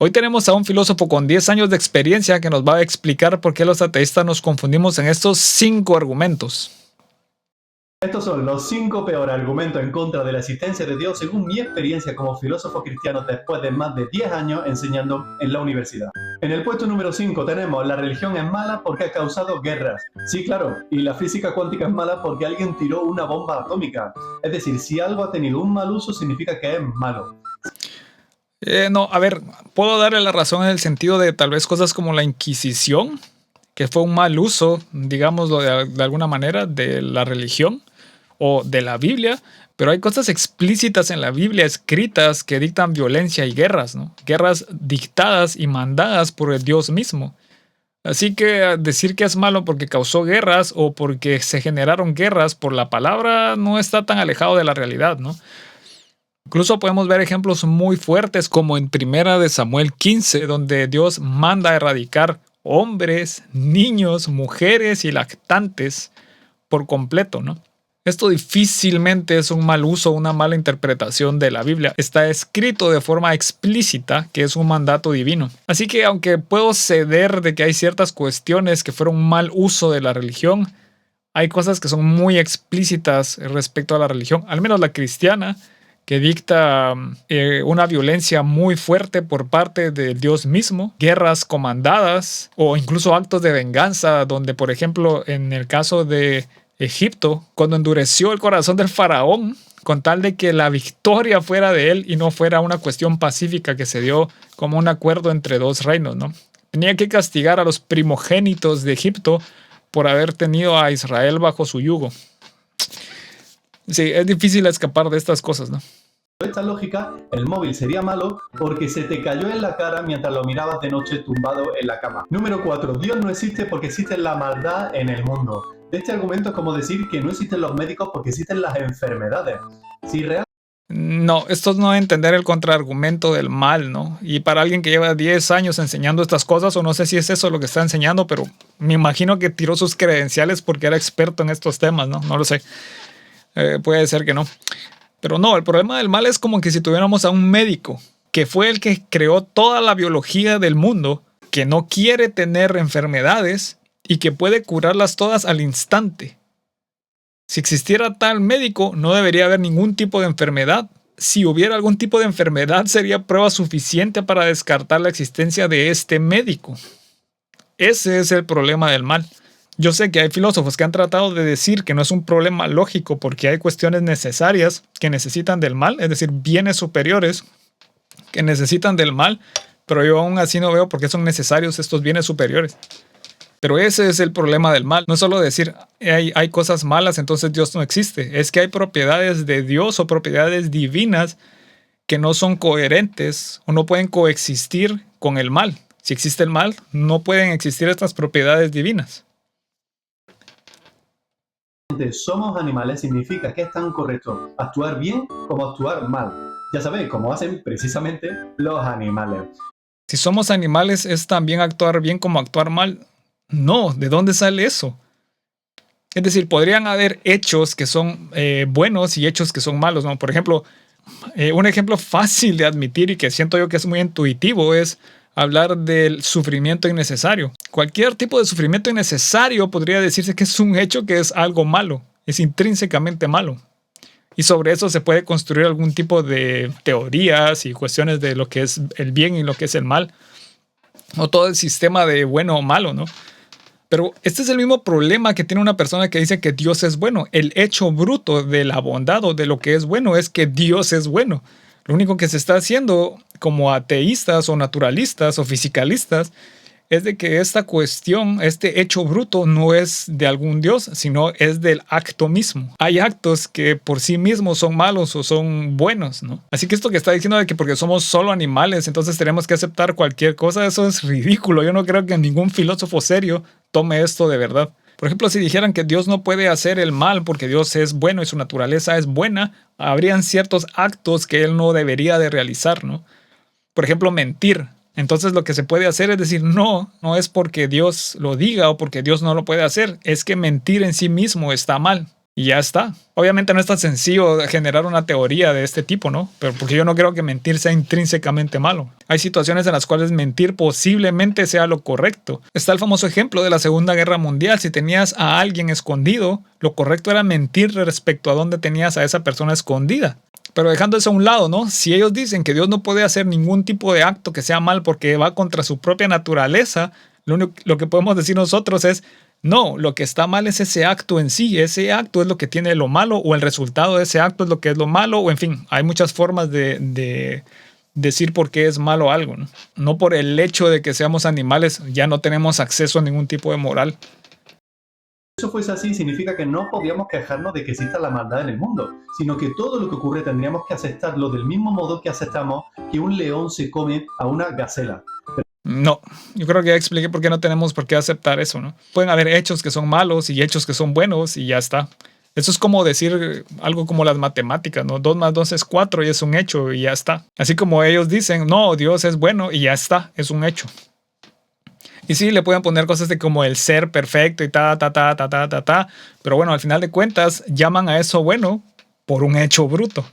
Hoy tenemos a un filósofo con 10 años de experiencia que nos va a explicar por qué los ateístas nos confundimos en estos 5 argumentos. Estos son los 5 peores argumentos en contra de la existencia de Dios según mi experiencia como filósofo cristiano después de más de 10 años enseñando en la universidad. En el puesto número 5 tenemos: la religión es mala porque ha causado guerras. Sí, claro, y la física cuántica es mala porque alguien tiró una bomba atómica. Es decir, si algo ha tenido un mal uso significa que es malo. No, a ver, puedo darle la razón en el sentido de tal vez cosas como la Inquisición, que fue un mal uso, digámoslo de alguna manera, de la religión o de la Biblia, pero hay cosas explícitas en la Biblia escritas que dictan violencia y guerras, ¿no? Guerras dictadas y mandadas por el Dios mismo. Así que decir que es malo porque causó guerras o porque se generaron guerras por la palabra no está tan alejado de la realidad, ¿no? Incluso podemos ver ejemplos muy fuertes como en Primera de Samuel 15, donde Dios manda a erradicar hombres, niños, mujeres y lactantes por completo, ¿no? Esto difícilmente es un mal uso o una mala interpretación de la Biblia. Está escrito de forma explícita que es un mandato divino. Así que aunque puedo ceder de que hay ciertas cuestiones que fueron un mal uso de la religión, hay cosas que son muy explícitas respecto a la religión, al menos la cristiana, que dicta una violencia muy fuerte por parte del Dios mismo, guerras comandadas o incluso actos de venganza, donde por ejemplo en el caso de Egipto, cuando endureció el corazón del faraón con tal de que la victoria fuera de él y no fuera una cuestión pacífica que se dio como un acuerdo entre dos reinos, ¿no? Tenía que castigar a los primogénitos de Egipto por haber tenido a Israel bajo su yugo. Sí, es difícil escapar de estas cosas, ¿no? Esta lógica, el móvil sería malo porque se te cayó en la cara mientras lo mirabas de noche tumbado en la cama. Número 4. Dios no existe porque existe la maldad en el mundo. Este argumento es como decir que no existen los médicos porque existen las enfermedades. Si No, esto no es entender el contraargumento del mal, ¿no? Y para alguien que lleva 10 años enseñando estas cosas, o no sé si es eso lo que está enseñando, pero me imagino que tiró sus credenciales porque era experto en estos temas, ¿no? No lo sé. Puede ser que no. Pero no, el problema del mal es como que si tuviéramos a un médico que fue el que creó toda la biología del mundo, que no quiere tener enfermedades y que puede curarlas todas al instante. Si existiera tal médico, no debería haber ningún tipo de enfermedad. Si hubiera algún tipo de enfermedad, sería prueba suficiente para descartar la existencia de este médico. Ese es el problema del mal. Yo sé que hay filósofos que han tratado de decir que no es un problema lógico porque hay cuestiones necesarias que necesitan del mal, es decir, bienes superiores que necesitan del mal, pero yo aún así no veo por qué son necesarios estos bienes superiores. Pero ese es el problema del mal. No es solo decir hay cosas malas, entonces Dios no existe. Es que hay propiedades de Dios o propiedades divinas que no son coherentes o no pueden coexistir con el mal. Si existe el mal, no pueden existir estas propiedades divinas. somos animales significa que es tan correcto actuar bien como actuar mal. Ya sabéis, como hacen precisamente los animales. Si somos animales, ¿es también actuar bien como actuar mal? No, ¿de dónde sale eso? Es decir, podrían haber hechos que son buenos y hechos que son malos, ¿no? Por ejemplo, un ejemplo fácil de admitir y que siento yo que es muy intuitivo es hablar del sufrimiento innecesario. Cualquier tipo de sufrimiento innecesario podría decirse que es un hecho que es algo malo, es intrínsecamente malo. Y sobre eso se puede construir algún tipo de teorías y cuestiones de lo que es el bien y lo que es el mal. O todo el sistema de bueno o malo, ¿no? Pero este es el mismo problema que tiene una persona que dice que Dios es bueno. El hecho bruto de la bondad o de lo que es bueno es que Dios es bueno. Lo único que se está haciendo como ateístas o naturalistas o fisicalistas es de que esta cuestión, este hecho bruto no es de algún Dios, sino es del acto mismo. Hay actos que por sí mismos son malos o son buenos, ¿no? Así que esto que está diciendo de que porque somos solo animales, entonces tenemos que aceptar cualquier cosa, eso es ridículo. Yo no creo que ningún filósofo serio tome esto de verdad. Por ejemplo, si dijeran que Dios no puede hacer el mal porque Dios es bueno y su naturaleza es buena, habrían ciertos actos que él no debería de realizar, ¿no? Por ejemplo, mentir. Entonces lo que se puede hacer es decir, no es porque Dios lo diga o porque Dios no lo puede hacer, es que mentir en sí mismo está mal. y ya está. Obviamente no es tan sencillo generar una teoría de este tipo, ¿no? Pero porque yo no creo que mentir sea intrínsecamente malo. Hay situaciones en las cuales mentir posiblemente sea lo correcto. Está el famoso ejemplo de la Segunda Guerra Mundial. Si tenías a alguien escondido, lo correcto era mentir respecto a dónde tenías a esa persona escondida. Pero dejando eso a un lado, ¿no? Si ellos dicen que Dios no puede hacer ningún tipo de acto que sea mal porque va contra su propia naturaleza, lo que podemos decir nosotros es, no, lo que está mal es ese acto en sí. Ese acto es lo que tiene lo malo, o el resultado de ese acto es lo que es lo malo, o en fin, hay muchas formas de decir por qué es malo algo, ¿no? No por el hecho de que seamos animales ya no tenemos acceso a ningún tipo de moral. Eso fuese así, significa que no podríamos quejarnos de que exista la maldad en el mundo, sino que todo lo que ocurre tendríamos que aceptarlo del mismo modo que aceptamos que un león se come a una gacela. No, yo creo que ya expliqué por qué no tenemos por qué aceptar eso, ¿no? Pueden haber hechos que son malos y hechos que son buenos y ya está. Eso es como decir algo como las matemáticas, ¿no? 2 más 2 es 4 y es un hecho y ya está. Así como ellos dicen, no, Dios es bueno y ya está, es un hecho. Y sí, le pueden poner cosas de como el ser perfecto y pero bueno, al final de cuentas llaman a eso bueno por un hecho bruto.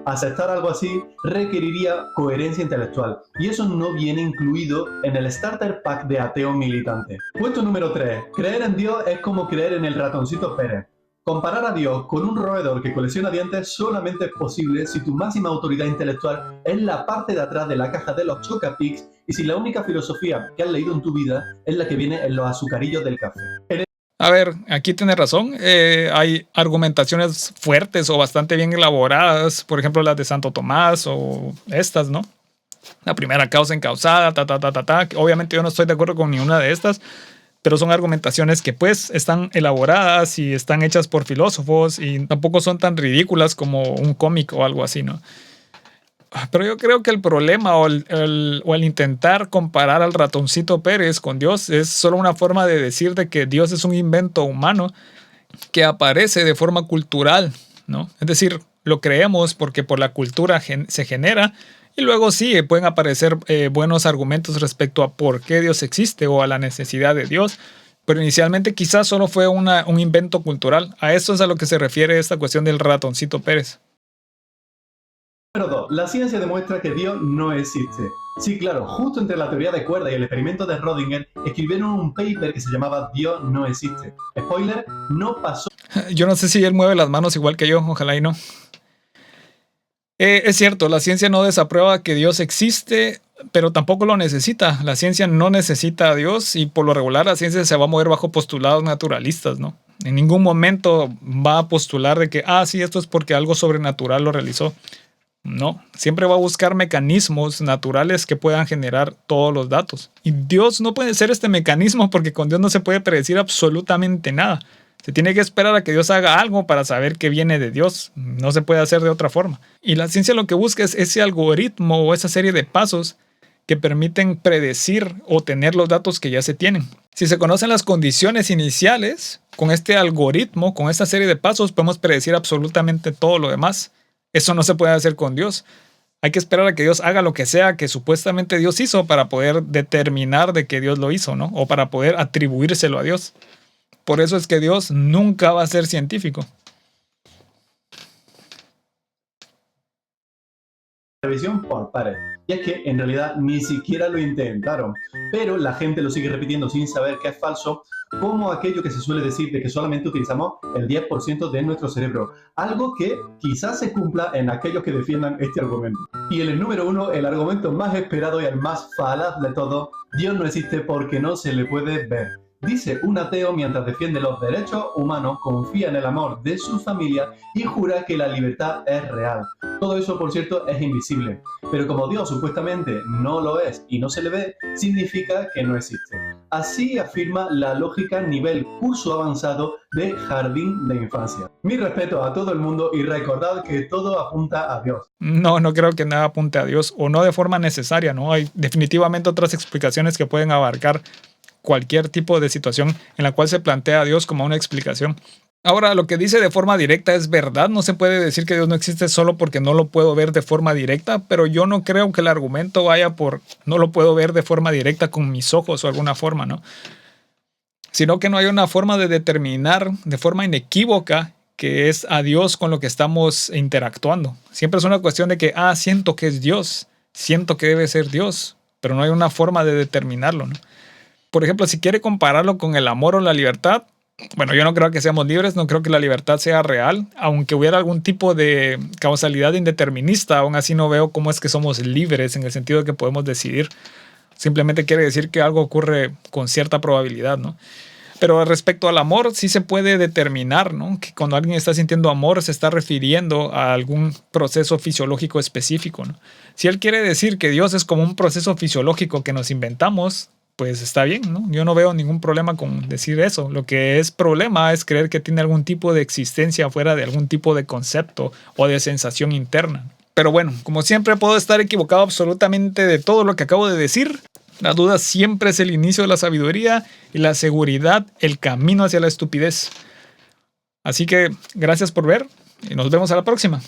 Aceptar algo así requeriría coherencia intelectual, y eso no viene incluido en el Starter Pack de ateo militante. Puesto número 3. Creer en Dios es como creer en el ratoncito Pérez. Comparar a Dios con un roedor que colecciona dientes solamente es posible si tu máxima autoridad intelectual es la parte de atrás de la caja de los Chocapics y si la única filosofía que has leído en tu vida es la que viene en los azucarillos del café. A ver, aquí tiene razón. Hay argumentaciones fuertes o bastante bien elaboradas, por ejemplo las de Santo Tomás o estas, ¿no? La primera causa encausada, Obviamente yo no estoy de acuerdo con ninguna de estas, pero son argumentaciones que pues están elaboradas y están hechas por filósofos y tampoco son tan ridículas como un cómic o algo así, ¿no? Pero yo creo que el problema o el intentar comparar al ratoncito Pérez con Dios es solo una forma de decir de que Dios es un invento humano que aparece de forma cultural, ¿no? Es decir, lo creemos porque por la cultura se genera y luego sí pueden aparecer buenos argumentos respecto a por qué Dios existe o a la necesidad de Dios, pero inicialmente quizás solo fue un invento cultural. A eso es a lo que se refiere esta cuestión del ratoncito Pérez. Número 2. La ciencia demuestra que Dios no existe. Sí, claro, justo entre la teoría de cuerdas y el experimento de Rödinger escribieron un paper que se llamaba Dios no existe. Spoiler, no pasó. Yo no sé si él mueve las manos igual que yo, ojalá y no. Es cierto, la ciencia no desaprueba que Dios existe, pero tampoco lo necesita. La ciencia no necesita a Dios y por lo regular la ciencia se va a mover bajo postulados naturalistas, ¿no? En ningún momento va a postular de que, sí, esto es porque algo sobrenatural lo realizó. No, siempre va a buscar mecanismos naturales que puedan generar todos los datos. Y Dios no puede ser este mecanismo porque con Dios no se puede predecir absolutamente nada. Se tiene que esperar a que Dios haga algo para saber que viene de Dios. No se puede hacer de otra forma. Y la ciencia lo que busca es ese algoritmo o esa serie de pasos que permiten predecir o tener los datos que ya se tienen. Si se conocen las condiciones iniciales, con este algoritmo, con esta serie de pasos, podemos predecir absolutamente todo lo demás. Eso no se puede hacer con Dios. Hay que esperar a que Dios haga lo que sea que supuestamente Dios hizo para poder determinar de que Dios lo hizo, ¿no? O para poder atribuírselo a Dios. Por eso es que Dios nunca va a ser científico. Revisión por pares. Y es que en realidad ni siquiera lo intentaron, pero la gente lo sigue repitiendo sin saber que es falso, como aquello que se suele decir de que solamente utilizamos el 10% de nuestro cerebro, algo que quizás se cumpla en aquellos que defiendan este argumento. Y en el número 1, el argumento más esperado y el más falaz de todos: Dios no existe porque no se le puede ver. Dice un ateo mientras defiende los derechos humanos, confía en el amor de su familia y jura que la libertad es real. Todo eso, por cierto, es invisible. Pero como Dios supuestamente no lo es y no se le ve, significa que no existe. Así afirma la lógica nivel curso avanzado de jardín de infancia. Mi respeto a todo el mundo y recordad que todo apunta a Dios. No creo que nada apunte a Dios, o no de forma necesaria, ¿no? Hay definitivamente otras explicaciones que pueden abarcar cualquier tipo de situación en la cual se plantea a Dios como una explicación. Ahora, lo que dice de forma directa es verdad. No se puede decir que Dios no existe solo porque no lo puedo ver de forma directa, pero yo no creo que el argumento vaya por no lo puedo ver de forma directa con mis ojos o alguna forma, ¿no? sino que no hay una forma de determinar de forma inequívoca que es a Dios con lo que estamos interactuando. Siempre es una cuestión de que, siento que es Dios, siento que debe ser Dios, pero no hay una forma de determinarlo, ¿no? Por ejemplo, si quiere compararlo con el amor o la libertad, bueno, yo no creo que seamos libres, no creo que la libertad sea real, aunque hubiera algún tipo de causalidad indeterminista, aún así no veo cómo es que somos libres en el sentido de que podemos decidir. Simplemente quiere decir que algo ocurre con cierta probabilidad, ¿no? Pero respecto al amor, sí se puede determinar, ¿no? Que cuando alguien está sintiendo amor se está refiriendo a algún proceso fisiológico específico, ¿no? Si él quiere decir que Dios es como un proceso fisiológico que nos inventamos, pues está bien, ¿no? Yo no veo ningún problema con decir eso. Lo que es problema es creer que tiene algún tipo de existencia fuera de algún tipo de concepto o de sensación interna. Pero bueno, como siempre puedo estar equivocado absolutamente de todo lo que acabo de decir. La duda siempre es el inicio de la sabiduría y la seguridad el camino hacia la estupidez. Así que gracias por ver y nos vemos a la próxima.